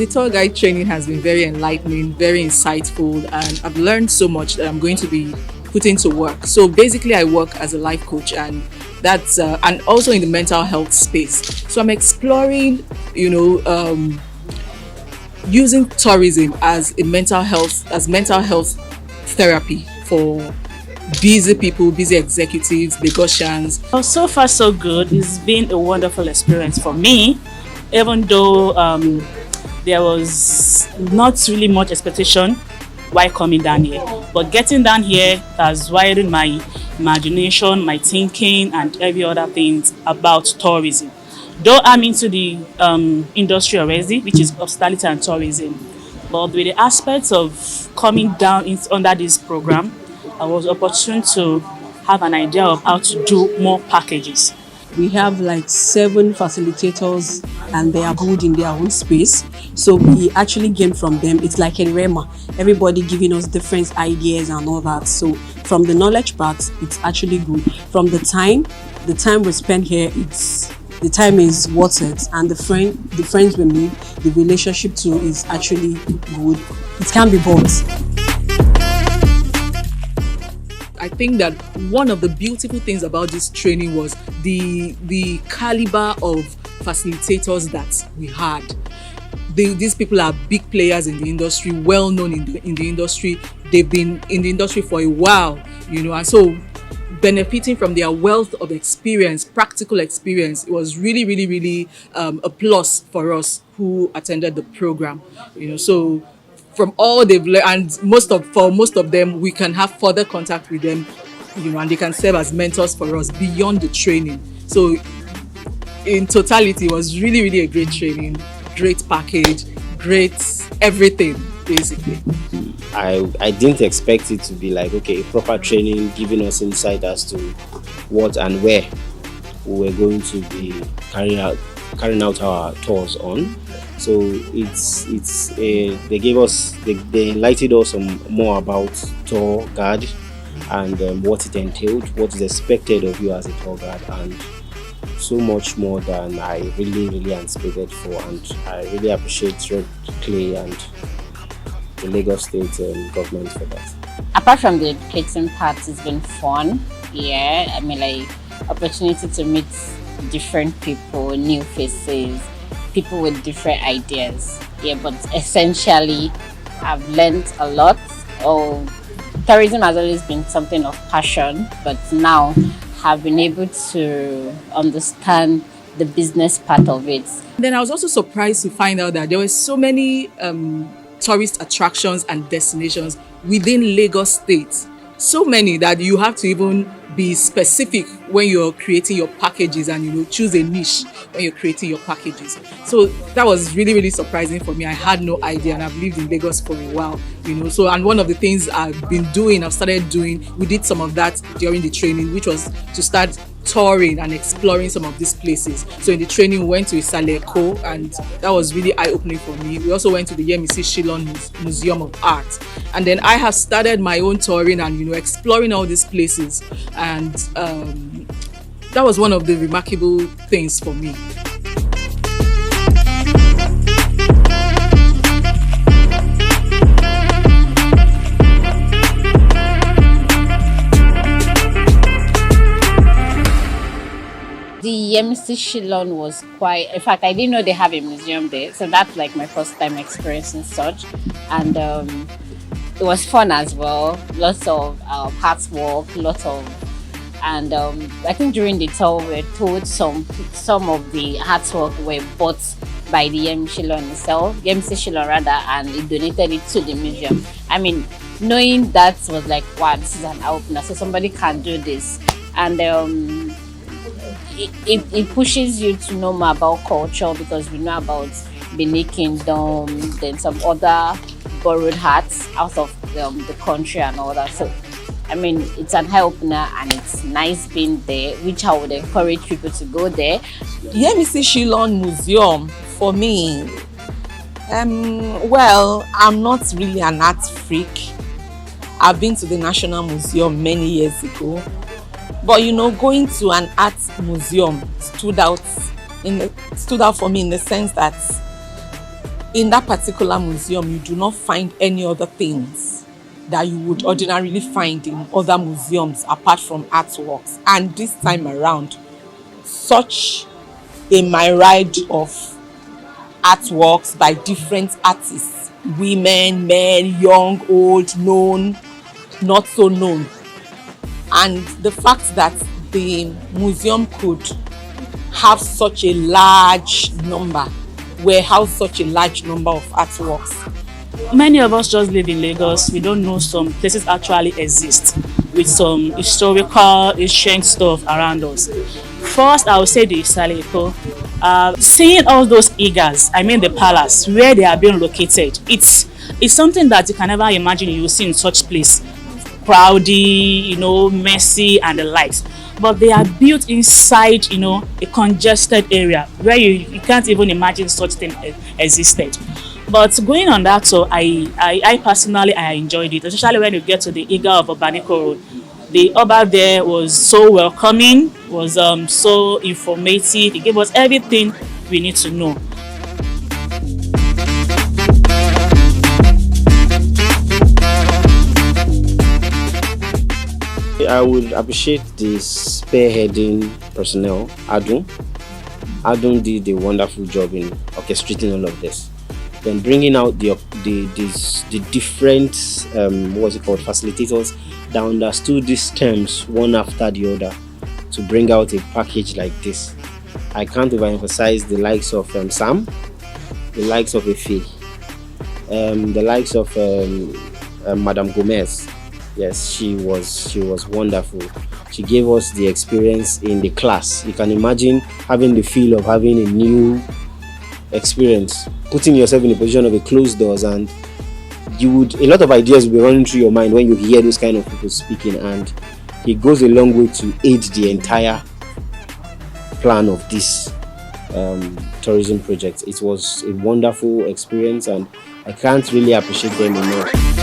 tour guide training has been very enlightening, very insightful, and I've learned so much that I'm going to be putting to work. So basically, I work as a life coach, and that's and also in the mental health space. So I'm exploring, using tourism as mental health therapy for busy people, busy executives, Lagosians. Well, so far so good. It's been a wonderful experience for me, even though there was not really much expectation while coming down here. But getting down here has widened my imagination, my thinking, and every other things about tourism. Though I'm into the industry already, which is hospitality and tourism, but with the aspects of coming down under this program, I was opportune to have an idea of how to do more packages. We have like 7 facilitators and they are good in their own space. So we actually gain from them. It's like a Rema. Everybody giving us different ideas and all that. So from the knowledge part, it's actually good. From the time we spend here, the time is worth it. And the friends we meet, the relationship too is actually good. It can be bought. I think that one of the beautiful things about this training was the caliber of facilitators that we had. These people are big players in the industry, well known in the industry. They've been in the industry for a while, and so benefiting from their wealth of experience, practical experience, it was really, really, really a plus for us who attended the program. So from all they've learned, and for most of them, we can have further contact with them, and they can serve as mentors for us beyond the training. So in totality, it was really, really a great training, great package, great everything, basically. I didn't expect it to be like, okay, a proper training giving us insight as to what and where we were going to be carrying out our tours on. So they enlightened us more about tour guide and what it entailed, what is expected of you as a tour guide, and so much more than I really, really anticipated for. And I really appreciate Red Clay and the Lagos State government for that. Apart from the educating part, it's been fun. Yeah, I mean, like opportunity to meet different people, new faces, people with different ideas. Yeah, but essentially, I've learned a lot. Tourism has always been something of passion, but now have been able to understand the business part of it. Then I was also surprised to find out that there were so many tourist attractions and destinations within Lagos State. So many that you have to even be specific when you're creating your packages, and choose a niche when you're creating your packages. So that was really, really surprising for me. I had no idea, and I've lived in Lagos for a while, So, and one of the things I've started doing, we did some of that during the training, which was to start touring and exploring some of these places. So in the training, we went to Isaleko, and that was really eye-opening for me. We also went to the Yemisi Shillong Museum of Art. And then I have started my own touring and, exploring all these places. And that was one of the remarkable things for me. The Yemisi Shillong was quite, in fact, I didn't know they have a museum there. So that's like my first time experiencing such. And it was fun as well. Lots of artwork, and I think during the tour we were told some of the artwork were bought by the Yemisi Shillong rather, and it donated it to the museum. I mean, knowing that was like, wow, this is an opener, so somebody can do this. And it pushes you to know more about culture, because we know about Benin Kingdom, then some other borrowed arts out of the country and all that. So, I mean, it's an eye-opener, and it's nice being there, which I would encourage people to go there. Yemisi Shillong Museum, for me, well, I'm not really an art freak. I've been to the National Museum many years ago. But going to an art museum stood out for me in the sense that in that particular museum, you do not find any other things that you would ordinarily find in other museums apart from artworks. And this time around, such a myriad of artworks by different artists, women, men, young, old, known, not so known. And the fact that the museum could have such a large number, warehouse such a large number of artworks. Many of us just live in Lagos. We don't know some places actually exist with some historical, ancient stuff around us. First, I would say the Isale Eko. Seeing all those eagles, I mean the palace, where they are being located, it's something that you can never imagine you will see in such place. Crowdy, messy and the likes. But they are built inside, a congested area where you can't even imagine such thing existed. But going on that, so I personally enjoyed it, especially when you get to the Eagle of Obaniko Road. The Oba there was so welcoming, was so informative. He gave us everything we need to know. I would appreciate the spearheading personnel, Adun. Adun did a wonderful job in orchestrating all of this. Then bringing out the different facilitators that understood these terms one after the other to bring out a package like this. I can't overemphasize the likes of Sam, the likes of Efe, the likes of Madame Gomez. Yes, she was wonderful. She gave us the experience in the class. You can imagine having the feel of having a new experience, putting yourself in the position of a closed doors, and a lot of ideas will be running through your mind when you hear those kind of people speaking, and it goes a long way to aid the entire plan of this tourism project. It was a wonderful experience, and I can't really appreciate them enough.